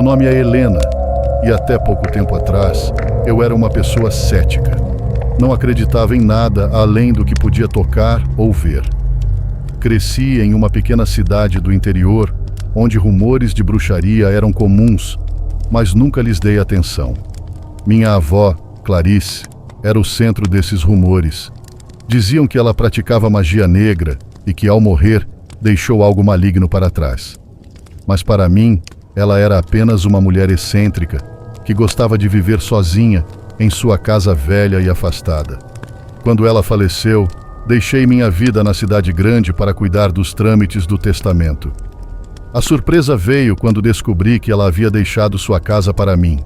nome é Helena, e até pouco tempo atrás eu era uma pessoa cética. Não acreditava em nada além do que podia tocar ou ver. Cresci em uma pequena cidade do interior, onde rumores de bruxaria eram comuns, mas nunca lhes dei atenção. Minha avó, Clarice, era o centro desses rumores. Diziam que ela praticava magia negra e que, ao morrer, deixou algo maligno para trás. Mas para mim, ela era apenas uma mulher excêntrica que gostava de viver sozinha em sua casa velha e afastada. Quando ela faleceu, deixei minha vida na cidade grande para cuidar dos trâmites do testamento. A surpresa veio quando descobri que ela havia deixado sua casa para mim.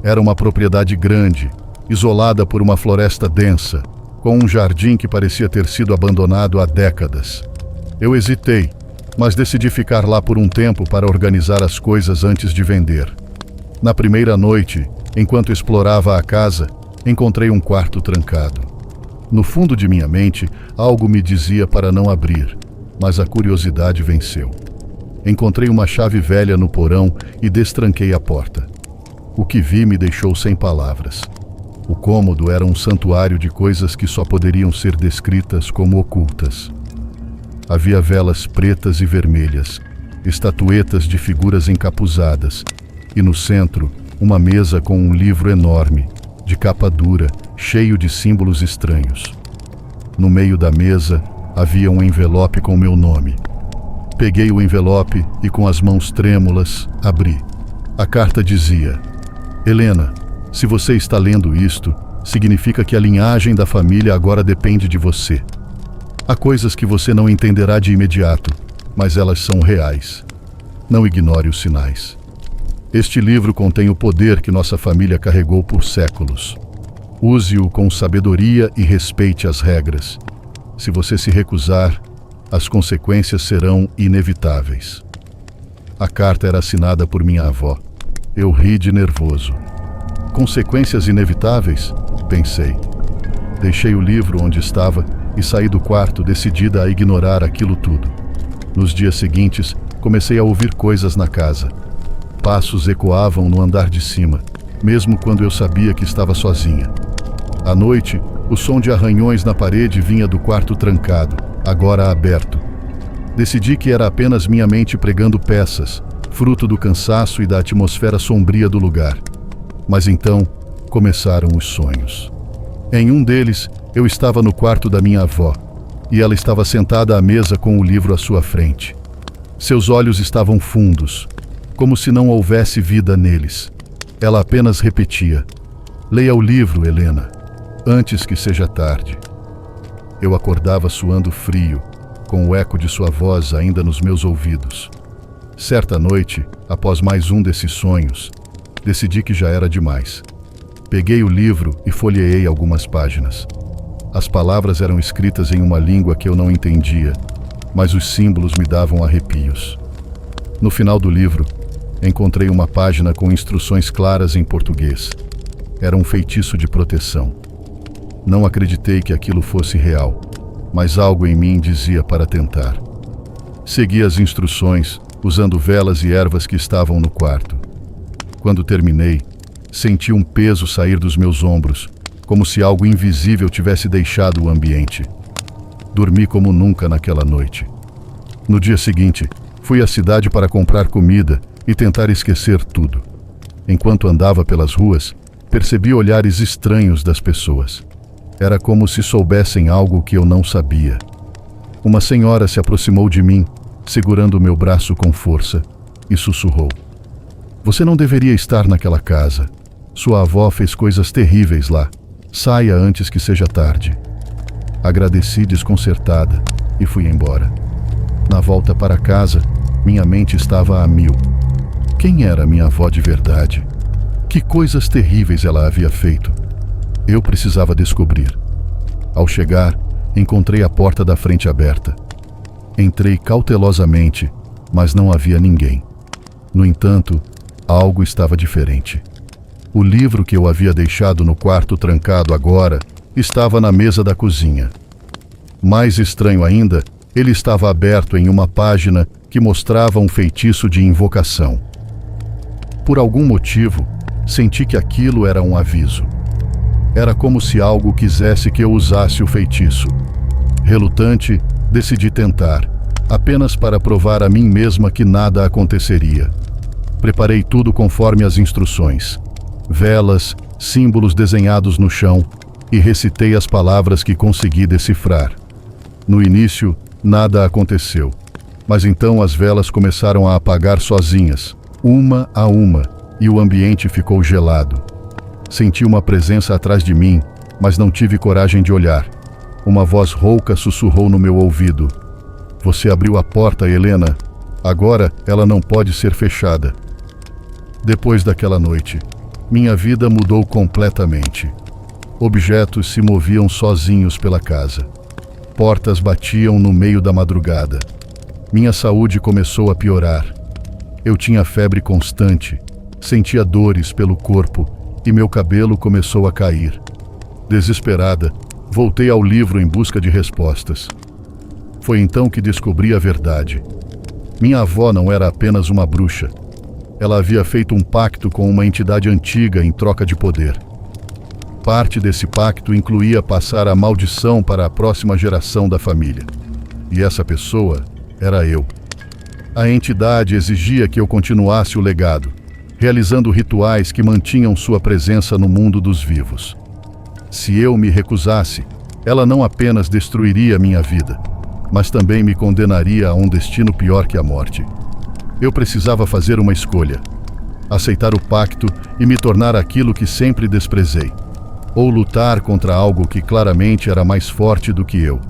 Era uma propriedade grande, isolada por uma floresta densa, com um jardim que parecia ter sido abandonado há décadas. Eu hesitei, mas decidi ficar lá por um tempo para organizar as coisas antes de vender. Na primeira noite, enquanto explorava a casa, encontrei um quarto trancado. No fundo de minha mente, algo me dizia para não abrir, mas a curiosidade venceu. Encontrei uma chave velha no porão e destranquei a porta. O que vi me deixou sem palavras. O cômodo era um santuário de coisas que só poderiam ser descritas como ocultas. Havia velas pretas e vermelhas, estatuetas de figuras encapuzadas, e no centro, uma mesa com um livro enorme, de capa dura, cheio de símbolos estranhos. No meio da mesa, havia um envelope com meu nome. Peguei o envelope e, com as mãos trêmulas, abri. A carta dizia: Helena, se você está lendo isto, significa que a linhagem da família agora depende de você. Há coisas que você não entenderá de imediato, mas elas são reais. Não ignore os sinais. Este livro contém o poder que nossa família carregou por séculos. Use-o com sabedoria e respeite as regras. Se você se recusar, as consequências serão inevitáveis. A carta era assinada por minha avó. Eu ri de nervoso. Consequências inevitáveis? Pensei. Deixei o livro onde estava e saí do quarto decidida a ignorar aquilo tudo. Nos dias seguintes, comecei a ouvir coisas na casa. Passos ecoavam no andar de cima, mesmo quando eu sabia que estava sozinha. À noite, o som de arranhões na parede vinha do quarto trancado, agora aberto. Decidi que era apenas minha mente pregando peças, fruto do cansaço e da atmosfera sombria do lugar. Mas então, começaram os sonhos. Em um deles, eu estava no quarto da minha avó, e ela estava sentada à mesa com o livro à sua frente. Seus olhos estavam fundos, como se não houvesse vida neles. Ela apenas repetia: Leia o livro, Helena, antes que seja tarde. Eu acordava suando frio, com o eco de sua voz ainda nos meus ouvidos. Certa noite, após mais um desses sonhos, decidi que já era demais. Peguei o livro e folheei algumas páginas. As palavras eram escritas em uma língua que eu não entendia, mas os símbolos me davam arrepios. No final do livro, encontrei uma página com instruções claras em português. Era um feitiço de proteção. Não acreditei que aquilo fosse real, mas algo em mim dizia para tentar. Segui as instruções, usando velas e ervas que estavam no quarto. Quando terminei, senti um peso sair dos meus ombros, como se algo invisível tivesse deixado o ambiente. Dormi como nunca naquela noite. No dia seguinte, fui à cidade para comprar comida e tentar esquecer tudo. Enquanto andava pelas ruas, percebi olhares estranhos das pessoas. Era como se soubessem algo que eu não sabia. Uma senhora se aproximou de mim, segurando meu braço com força, e sussurrou: Você não deveria estar naquela casa. Sua avó fez coisas terríveis lá. Saia antes que seja tarde. Agradeci desconcertada e fui embora. Na volta para casa, minha mente estava a mil. Quem era minha avó de verdade? Que coisas terríveis ela havia feito? Eu precisava descobrir. Ao chegar, encontrei a porta da frente aberta. Entrei cautelosamente, mas não havia ninguém. No entanto, algo estava diferente. O livro que eu havia deixado no quarto trancado agora estava na mesa da cozinha. Mais estranho ainda, ele estava aberto em uma página que mostrava um feitiço de invocação. Por algum motivo, senti que aquilo era um aviso. Era como se algo quisesse que eu usasse o feitiço. Relutante, decidi tentar, apenas para provar a mim mesma que nada aconteceria. Preparei tudo conforme as instruções. Velas, símbolos desenhados no chão, e recitei as palavras que consegui decifrar. No início, nada aconteceu, mas então as velas começaram a apagar sozinhas, uma a uma, e o ambiente ficou gelado. Senti uma presença atrás de mim, mas não tive coragem de olhar. Uma voz rouca sussurrou no meu ouvido: "Você abriu a porta, Helena. Agora ela não pode ser fechada." Depois daquela noite, minha vida mudou completamente. Objetos se moviam sozinhos pela casa. Portas batiam no meio da madrugada. Minha saúde começou a piorar. Eu tinha febre constante, sentia dores pelo corpo e meu cabelo começou a cair. Desesperada, voltei ao livro em busca de respostas. Foi então que descobri a verdade. Minha avó não era apenas uma bruxa. Ela havia feito um pacto com uma entidade antiga em troca de poder. Parte desse pacto incluía passar a maldição para a próxima geração da família. E essa pessoa era eu. A entidade exigia que eu continuasse o legado, realizando rituais que mantinham sua presença no mundo dos vivos. Se eu me recusasse, ela não apenas destruiria minha vida, mas também me condenaria a um destino pior que a morte. Eu precisava fazer uma escolha: aceitar o pacto e me tornar aquilo que sempre desprezei, ou lutar contra algo que claramente era mais forte do que eu.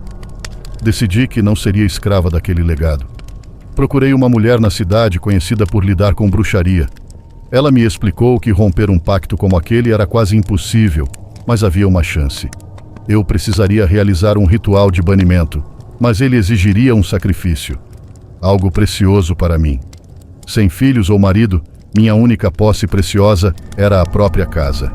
Decidi que não seria escrava daquele legado. Procurei uma mulher na cidade conhecida por lidar com bruxaria. Ela me explicou que romper um pacto como aquele era quase impossível, mas havia uma chance. Eu precisaria realizar um ritual de banimento, mas ele exigiria um sacrifício. Algo precioso para mim. Sem filhos ou marido, minha única posse preciosa era a própria casa.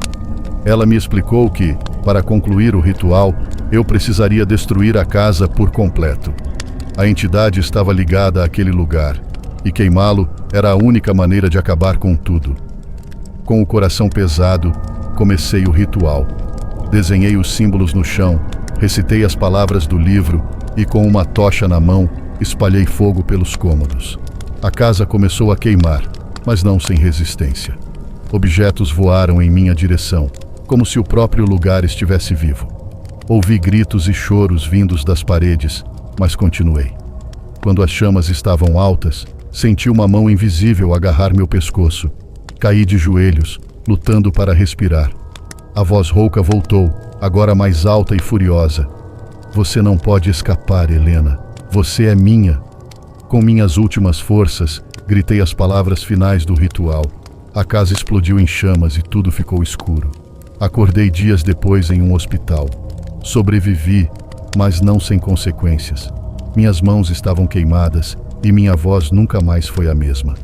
Ela me explicou que, para concluir o ritual, eu precisaria destruir a casa por completo. A entidade estava ligada àquele lugar, e queimá-lo era a única maneira de acabar com tudo. Com o coração pesado, comecei o ritual. Desenhei os símbolos no chão, recitei as palavras do livro e, com uma tocha na mão, espalhei fogo pelos cômodos. A casa começou a queimar, mas não sem resistência. Objetos voaram em minha direção, como se o próprio lugar estivesse vivo. Ouvi gritos e choros vindos das paredes, mas continuei. Quando as chamas estavam altas, senti uma mão invisível agarrar meu pescoço. Caí de joelhos, lutando para respirar. A voz rouca voltou, agora mais alta e furiosa. "Você não pode escapar, Helena. Você é minha." Com minhas últimas forças, gritei as palavras finais do ritual. A casa explodiu em chamas e tudo ficou escuro. Acordei dias depois em um hospital. Sobrevivi, mas não sem consequências. Minhas mãos estavam queimadas e minha voz nunca mais foi a mesma.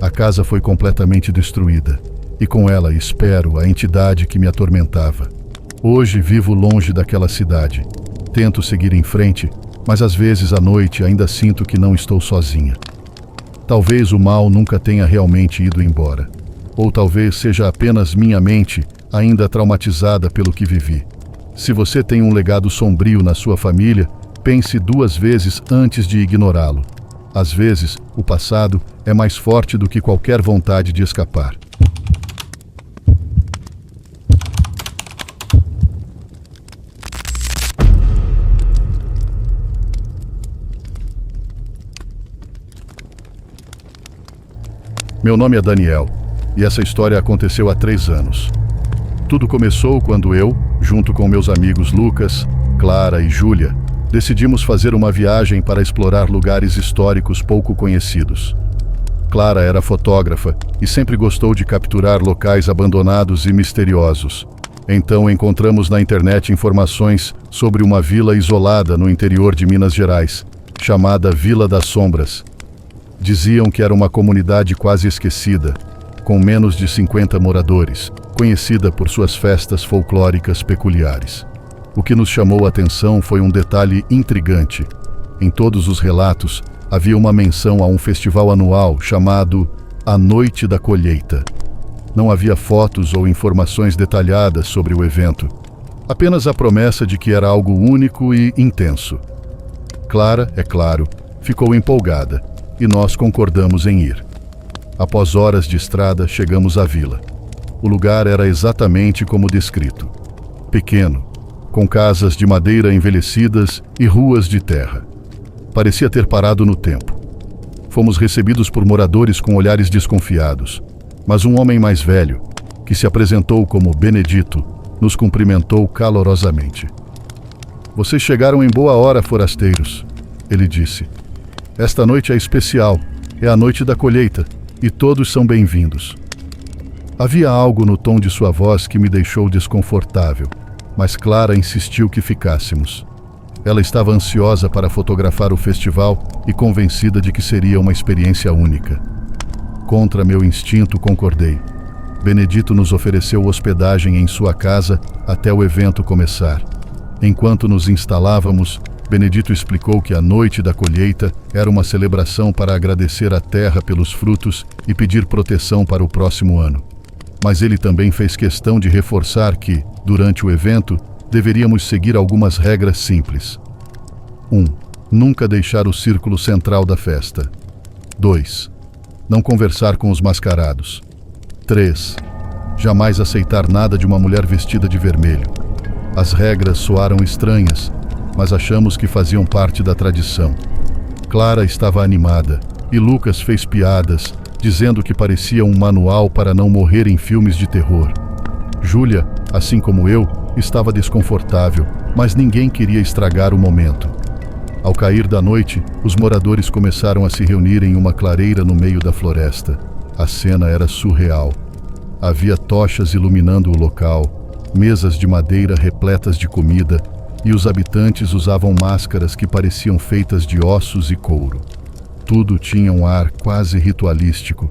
A casa foi completamente destruída, e com ela, espero, a entidade que me atormentava. Hoje vivo longe daquela cidade. Tento seguir em frente, mas às vezes à noite ainda sinto que não estou sozinha. Talvez o mal nunca tenha realmente ido embora. Ou talvez seja apenas minha mente ainda traumatizada pelo que vivi. Se você tem um legado sombrio na sua família, pense 2 vezes antes de ignorá-lo. Às vezes, o passado é mais forte do que qualquer vontade de escapar. Meu nome é Daniel, e essa história aconteceu há 3 anos. Tudo começou quando eu, junto com meus amigos Lucas, Clara e Júlia, decidimos fazer uma viagem para explorar lugares históricos pouco conhecidos. Clara era fotógrafa e sempre gostou de capturar locais abandonados e misteriosos. Então encontramos na internet informações sobre uma vila isolada no interior de Minas Gerais, chamada Vila das Sombras. Diziam que era uma comunidade quase esquecida, com menos de 50 moradores, conhecida por suas festas folclóricas peculiares. O que nos chamou a atenção foi um detalhe intrigante. Em todos os relatos, havia uma menção a um festival anual chamado A Noite da Colheita, Não havia fotos ou informações detalhadas sobre o evento, apenas a promessa de que era algo único e intenso. Clara, é claro, ficou empolgada e nós concordamos em ir. Após horas de estrada, chegamos à vila. O lugar era exatamente como descrito. Pequeno, com casas de madeira envelhecidas e ruas de terra. Parecia ter parado no tempo. Fomos recebidos por moradores com olhares desconfiados, mas um homem mais velho, que se apresentou como Benedito, nos cumprimentou calorosamente. "Vocês chegaram em boa hora, forasteiros", ele disse. "Esta noite é especial, é a noite da colheita, e todos são bem-vindos." Havia algo no tom de sua voz que me deixou desconfortável, mas Clara insistiu que ficássemos. Ela estava ansiosa para fotografar o festival e convencida de que seria uma experiência única. Contra meu instinto, concordei. Benedito nos ofereceu hospedagem em sua casa até o evento começar. Enquanto nos instalávamos, Benedito explicou que a noite da colheita era uma celebração para agradecer à terra pelos frutos e pedir proteção para o próximo ano. Mas ele também fez questão de reforçar que, durante o evento, deveríamos seguir algumas regras simples. 1. Nunca deixar o círculo central da festa. 2. Não conversar com os mascarados. 3. Jamais aceitar nada de uma mulher vestida de vermelho. As regras soaram estranhas, mas achamos que faziam parte da tradição. Clara estava animada e Lucas fez piadas, dizendo que parecia um manual para não morrer em filmes de terror. Júlia, assim como eu, estava desconfortável, mas ninguém queria estragar o momento. Ao cair da noite, os moradores começaram a se reunir em uma clareira no meio da floresta. A cena era surreal. Havia tochas iluminando o local, mesas de madeira repletas de comida, e os habitantes usavam máscaras que pareciam feitas de ossos e couro. Tudo tinha um ar quase ritualístico,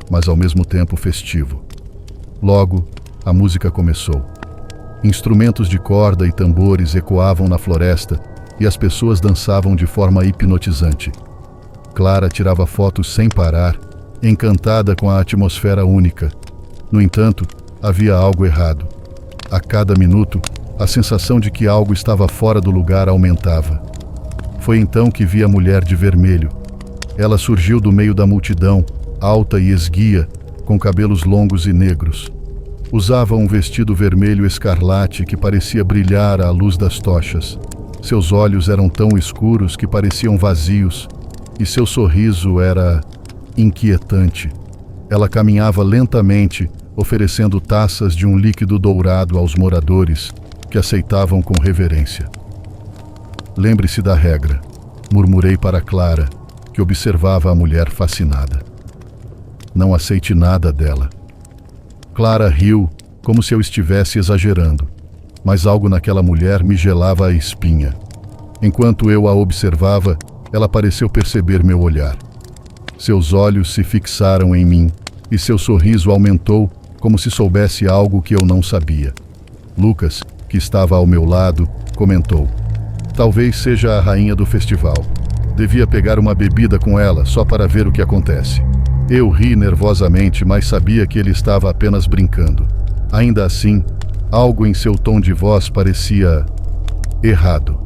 mas ao mesmo tempo festivo. Logo, a música começou. Instrumentos de corda e tambores ecoavam na floresta e as pessoas dançavam de forma hipnotizante. Clara tirava fotos sem parar, encantada com a atmosfera única. No entanto, havia algo errado. A cada minuto, a sensação de que algo estava fora do lugar aumentava. Foi então que vi a mulher de vermelho. Ela surgiu do meio da multidão, alta e esguia, com cabelos longos e negros. Usava um vestido vermelho escarlate que parecia brilhar à luz das tochas. Seus olhos eram tão escuros que pareciam vazios, e seu sorriso era inquietante. Ela caminhava lentamente, oferecendo taças de um líquido dourado aos moradores, que aceitavam com reverência. "Lembre-se da regra", murmurei para Clara, que observava a mulher fascinada. "Não aceite nada dela." Clara riu, como se eu estivesse exagerando, mas algo naquela mulher me gelava a espinha. Enquanto eu a observava, ela pareceu perceber meu olhar. Seus olhos se fixaram em mim, e seu sorriso aumentou, como se soubesse algo que eu não sabia. Lucas, que estava ao meu lado, comentou: "Talvez seja a rainha do festival. Devia pegar uma bebida com ela só para ver o que acontece." Eu ri nervosamente, mas sabia que ele estava apenas brincando. Ainda assim, algo em seu tom de voz parecia errado.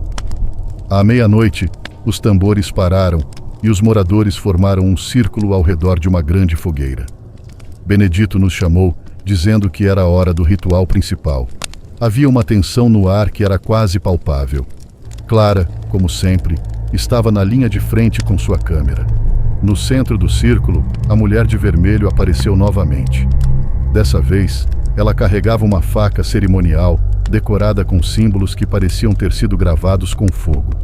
À meia-noite, os tambores pararam e os moradores formaram um círculo ao redor de uma grande fogueira. Benedito nos chamou, dizendo que era a hora do ritual principal. Havia uma tensão no ar que era quase palpável. Clara, como sempre, estava na linha de frente com sua câmera. No centro do círculo, a mulher de vermelho apareceu novamente. Dessa vez, ela carregava uma faca cerimonial decorada com símbolos que pareciam ter sido gravados com fogo.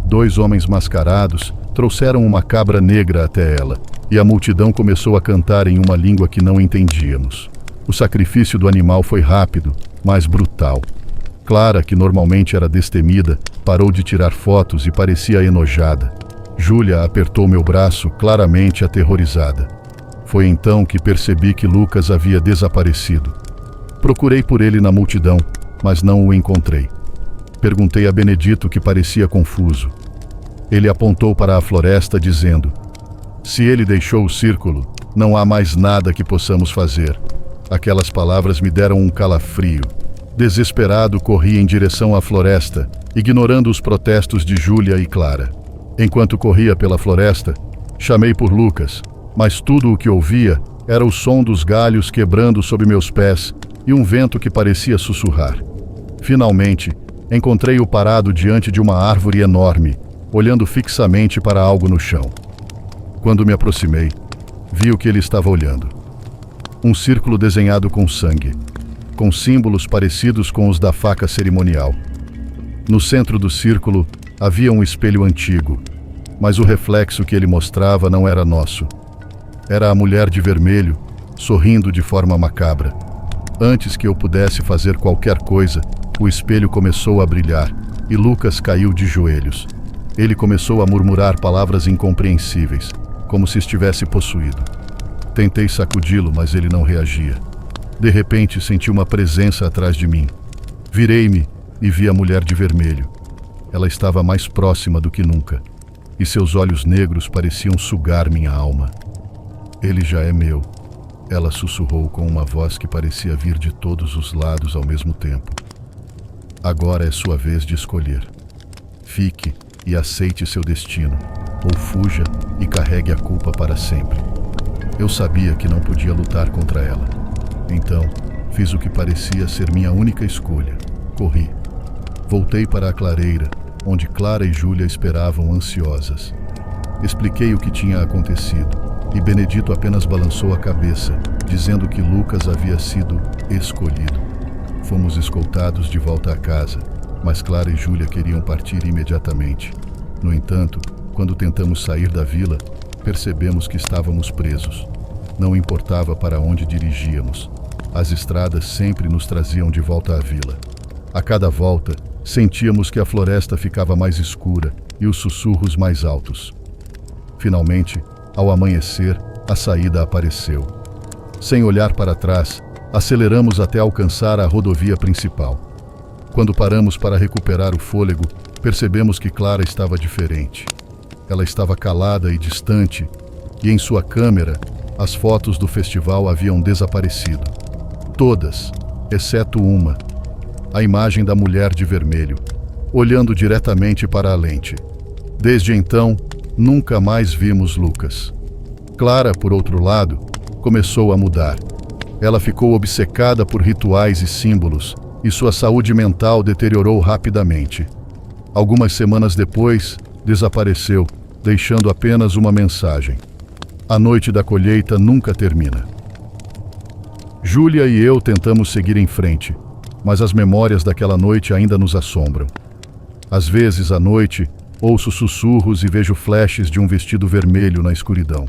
2 homens mascarados trouxeram uma cabra negra até ela, e a multidão começou a cantar em uma língua que não entendíamos. O sacrifício do animal foi rápido, mas brutal. Clara, que normalmente era destemida, parou de tirar fotos e parecia enojada. Júlia apertou meu braço, claramente aterrorizada. Foi então que percebi que Lucas havia desaparecido. Procurei por ele na multidão, mas não o encontrei. Perguntei a Benedito, que parecia confuso. Ele apontou para a floresta, dizendo: "Se ele deixou o círculo, não há mais nada que possamos fazer." Aquelas palavras me deram um calafrio. Desesperado, corri em direção à floresta, ignorando os protestos de Júlia e Clara. Enquanto corria pela floresta, chamei por Lucas, mas tudo o que ouvia era o som dos galhos quebrando sob meus pés e um vento que parecia sussurrar. Finalmente, encontrei-o parado diante de uma árvore enorme, olhando fixamente para algo no chão. Quando me aproximei, vi o que ele estava olhando. Um círculo desenhado com sangue, com símbolos parecidos com os da faca cerimonial. No centro do círculo havia um espelho antigo, mas o reflexo que ele mostrava não era nosso. Era a mulher de vermelho, sorrindo de forma macabra. Antes que eu pudesse fazer qualquer coisa, o espelho começou a brilhar e Lucas caiu de joelhos. Ele começou a murmurar palavras incompreensíveis, como se estivesse possuído. Tentei sacudi-lo, mas ele não reagia. De repente, senti uma presença atrás de mim. Virei-me e vi a mulher de vermelho. Ela estava mais próxima do que nunca, e seus olhos negros pareciam sugar minha alma. Ele já é meu, ela sussurrou com uma voz que parecia vir de todos os lados ao mesmo tempo. Agora é sua vez de escolher. Fique e aceite seu destino, ou fuja e carregue a culpa para sempre. Eu sabia que não podia lutar contra ela. Então, fiz o que parecia ser minha única escolha. Corri. Voltei para a clareira, onde Clara e Júlia esperavam ansiosas. Expliquei o que tinha acontecido, e Benedito apenas balançou a cabeça, dizendo que Lucas havia sido escolhido. Fomos escoltados de volta à casa, mas Clara e Júlia queriam partir imediatamente. No entanto, quando tentamos sair da vila, percebemos que estávamos presos. Não importava para onde dirigíamos. As estradas sempre nos traziam de volta à vila. A cada volta, sentíamos que a floresta ficava mais escura e os sussurros mais altos. Finalmente, ao amanhecer, a saída apareceu. Sem olhar para trás, aceleramos até alcançar a rodovia principal. Quando paramos para recuperar o fôlego, percebemos que Clara estava diferente. Ela estava calada e distante, e em sua câmera, as fotos do festival haviam desaparecido. Todas, exceto uma, a imagem da mulher de vermelho, olhando diretamente para a lente. Desde então, nunca mais vimos Lucas. Clara, por outro lado, começou a mudar. Ela ficou obcecada por rituais e símbolos, e sua saúde mental deteriorou rapidamente. Algumas semanas depois, desapareceu, deixando apenas uma mensagem: a noite da colheita nunca termina. Júlia e eu tentamos seguir em frente, mas as memórias daquela noite ainda nos assombram. Às vezes, à noite, ouço sussurros e vejo flashes de um vestido vermelho na escuridão.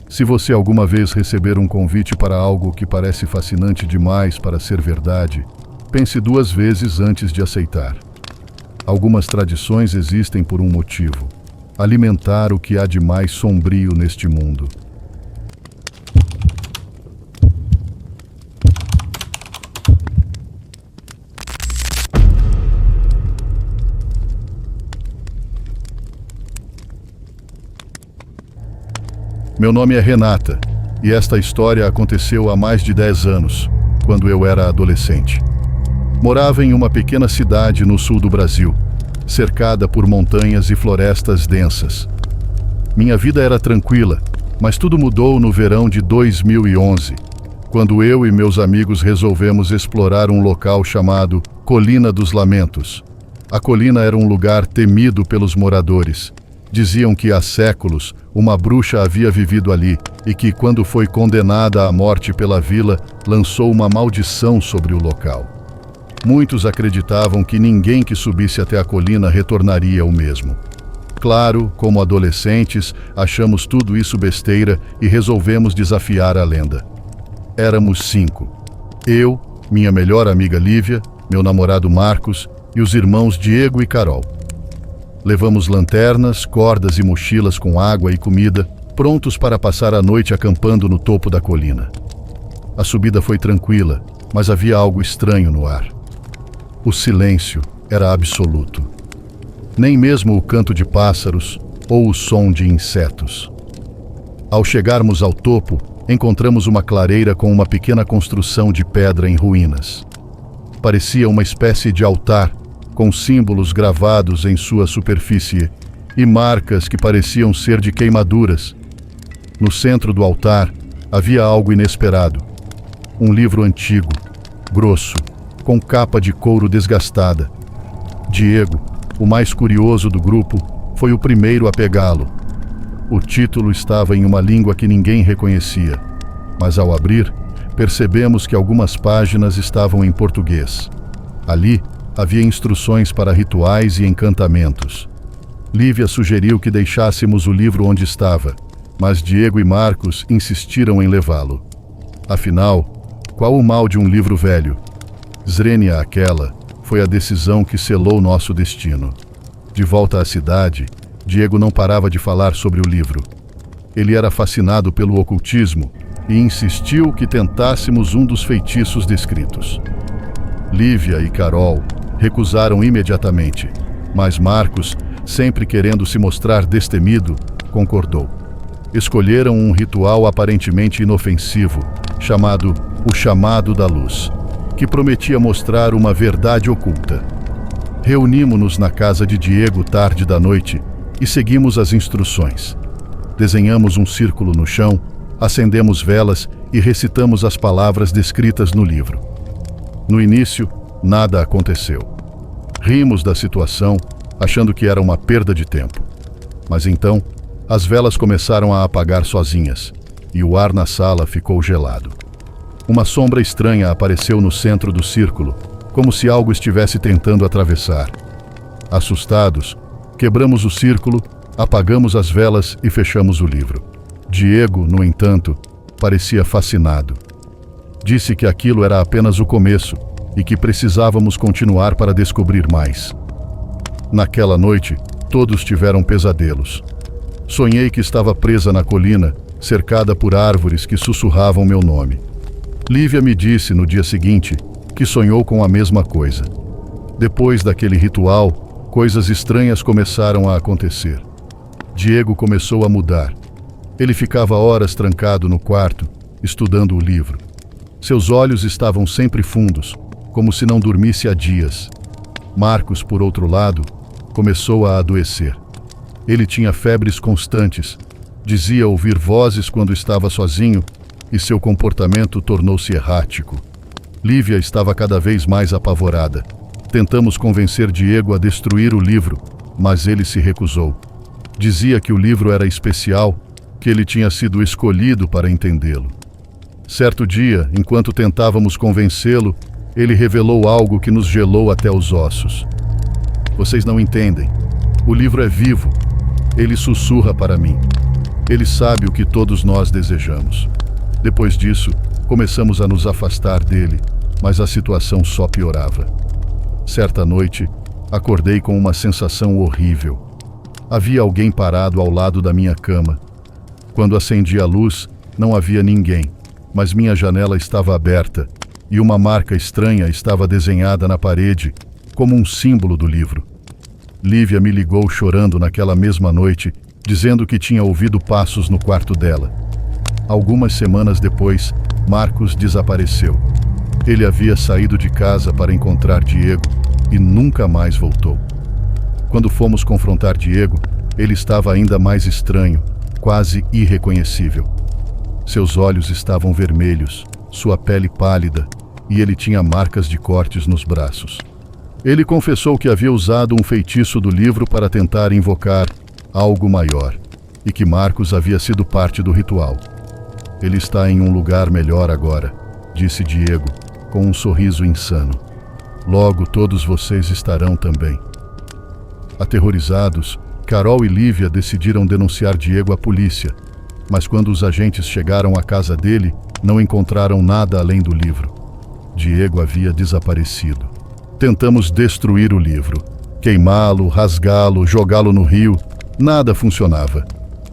Se você alguma vez receber um convite para algo que parece fascinante demais para ser verdade, pense duas vezes antes de aceitar. Algumas tradições existem por um motivo: alimentar o que há de mais sombrio neste mundo. Meu nome é Renata, e esta história aconteceu há mais de 10 anos, quando eu era adolescente. Morava em uma pequena cidade no sul do Brasil, cercada por montanhas e florestas densas. Minha vida era tranquila, mas tudo mudou no verão de 2011, quando eu e meus amigos resolvemos explorar um local chamado Colina dos Lamentos. A colina era um lugar temido pelos moradores. Diziam que há séculos uma bruxa havia vivido ali e que, quando foi condenada à morte pela vila, lançou uma maldição sobre o local. Muitos acreditavam que ninguém que subisse até a colina retornaria o mesmo. Claro, como adolescentes, achamos tudo isso besteira e resolvemos desafiar a lenda. Éramos 5. Eu, minha melhor amiga Lívia, meu namorado Marcos e os irmãos Diego e Carol. Levamos lanternas, cordas e mochilas com água e comida, prontos para passar a noite acampando no topo da colina. A subida foi tranquila, mas havia algo estranho no ar. O silêncio era absoluto. Nem mesmo o canto de pássaros ou o som de insetos. Ao chegarmos ao topo, encontramos uma clareira com uma pequena construção de pedra em ruínas. Parecia uma espécie de altar, com símbolos gravados em sua superfície e marcas que pareciam ser de queimaduras. No centro do altar havia algo inesperado. Um livro antigo, grosso, com capa de couro desgastada. Diego, o mais curioso do grupo, foi o primeiro a pegá-lo. O título estava em uma língua que ninguém reconhecia, mas ao abrir, percebemos que algumas páginas estavam em português. Ali havia instruções para rituais e encantamentos. Lívia sugeriu que deixássemos o livro onde estava, mas Diego e Marcos insistiram em levá-lo. Afinal, qual o mal de um livro velho? Zrenia aquela foi a decisão que selou nosso destino. De volta à cidade, Diego não parava de falar sobre o livro. Ele era fascinado pelo ocultismo e insistiu que tentássemos um dos feitiços descritos. Lívia e Carol recusaram imediatamente, mas Marcos, sempre querendo se mostrar destemido, concordou. Escolheram um ritual aparentemente inofensivo, chamado o Chamado da Luz, que prometia mostrar uma verdade oculta. Reunimos-nos na casa de Diego tarde da noite e seguimos as instruções. Desenhamos um círculo no chão, acendemos velas e recitamos as palavras descritas no livro. No início, nada aconteceu. Rimos da situação, achando que era uma perda de tempo. Mas então, as velas começaram a apagar sozinhas e o ar na sala ficou gelado. Uma sombra estranha apareceu no centro do círculo, como se algo estivesse tentando atravessar. Assustados, quebramos o círculo, apagamos as velas e fechamos o livro. Diego, no entanto, parecia fascinado. Disse que aquilo era apenas o começo e que precisávamos continuar para descobrir mais. Naquela noite, todos tiveram pesadelos. Sonhei que estava presa na colina, cercada por árvores que sussurravam meu nome. Lívia me disse no dia seguinte que sonhou com a mesma coisa. Depois daquele ritual, coisas estranhas começaram a acontecer. Diego começou a mudar. Ele ficava horas trancado no quarto, estudando o livro. Seus olhos estavam sempre fundos, como se não dormisse há dias. Marcos, por outro lado, começou a adoecer. Ele tinha febres constantes, dizia ouvir vozes quando estava sozinho e seu comportamento tornou-se errático. Lívia estava cada vez mais apavorada. Tentamos convencer Diego a destruir o livro, mas ele se recusou. Dizia que o livro era especial, que ele tinha sido escolhido para entendê-lo. Certo dia, enquanto tentávamos convencê-lo, ele revelou algo que nos gelou até os ossos. Vocês não entendem. O livro é vivo. Ele sussurra para mim. Ele sabe o que todos nós desejamos. Depois disso, começamos a nos afastar dele, mas a situação só piorava. Certa noite, acordei com uma sensação horrível. Havia alguém parado ao lado da minha cama. Quando acendi a luz, não havia ninguém, mas minha janela estava aberta e uma marca estranha estava desenhada na parede, como um símbolo do livro. Lívia me ligou chorando naquela mesma noite, dizendo que tinha ouvido passos no quarto dela. Algumas semanas depois, Marcos desapareceu. Ele havia saído de casa para encontrar Diego e nunca mais voltou. Quando fomos confrontar Diego, ele estava ainda mais estranho, quase irreconhecível. Seus olhos estavam vermelhos, sua pele pálida, e ele tinha marcas de cortes nos braços. Ele confessou que havia usado um feitiço do livro para tentar invocar algo maior, e que Marcos havia sido parte do ritual. Ele está em um lugar melhor agora, disse Diego, com um sorriso insano. Logo todos vocês estarão também. Aterrorizados, Carol e Lívia decidiram denunciar Diego à polícia, mas quando os agentes chegaram à casa dele, não encontraram nada além do livro. Diego havia desaparecido. Tentamos destruir o livro, queimá-lo, rasgá-lo, jogá-lo no rio. Nada funcionava.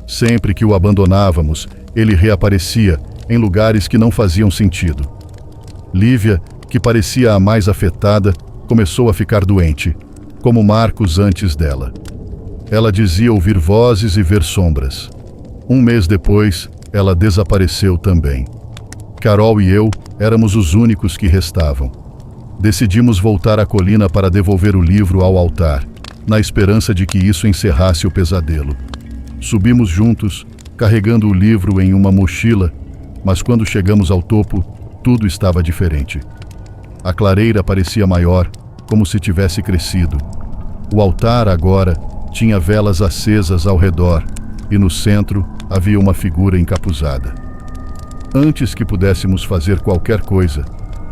Sempre que o abandonávamos, ele reaparecia em lugares que não faziam sentido. Lívia, que parecia a mais afetada, começou a ficar doente, como Marcos antes dela. Ela dizia ouvir vozes e ver sombras. Um mês depois, Ela desapareceu também. Carol e eu éramos os únicos que restavam. Decidimos voltar à colina para devolver o livro ao altar, na esperança de que isso encerrasse o pesadelo. Subimos juntos, carregando o livro em uma mochila, mas quando chegamos ao topo, tudo estava diferente. A clareira parecia maior, como se tivesse crescido. O altar agora tinha velas acesas ao redor e no centro havia uma figura encapuzada. Antes que pudéssemos fazer qualquer coisa,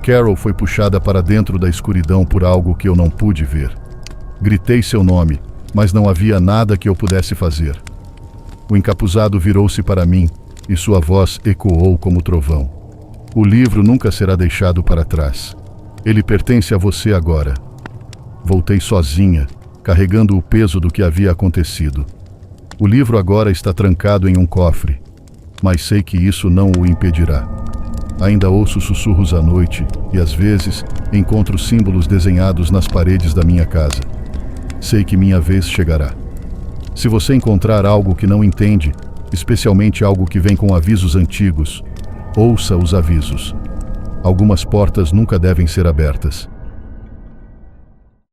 Carol foi puxada para dentro da escuridão por algo que eu não pude ver. Gritei seu nome, mas não havia nada que eu pudesse fazer. O encapuzado virou-se para mim e sua voz ecoou como trovão. O livro nunca será deixado para trás. Ele pertence a você agora. Voltei sozinha, carregando o peso do que havia acontecido. O livro agora está trancado em um cofre, mas sei que isso não o impedirá. Ainda ouço sussurros à noite e, às vezes, encontro símbolos desenhados nas paredes da minha casa. Sei que minha vez chegará. Se você encontrar algo que não entende, especialmente algo que vem com avisos antigos, ouça os avisos. Algumas portas nunca devem ser abertas.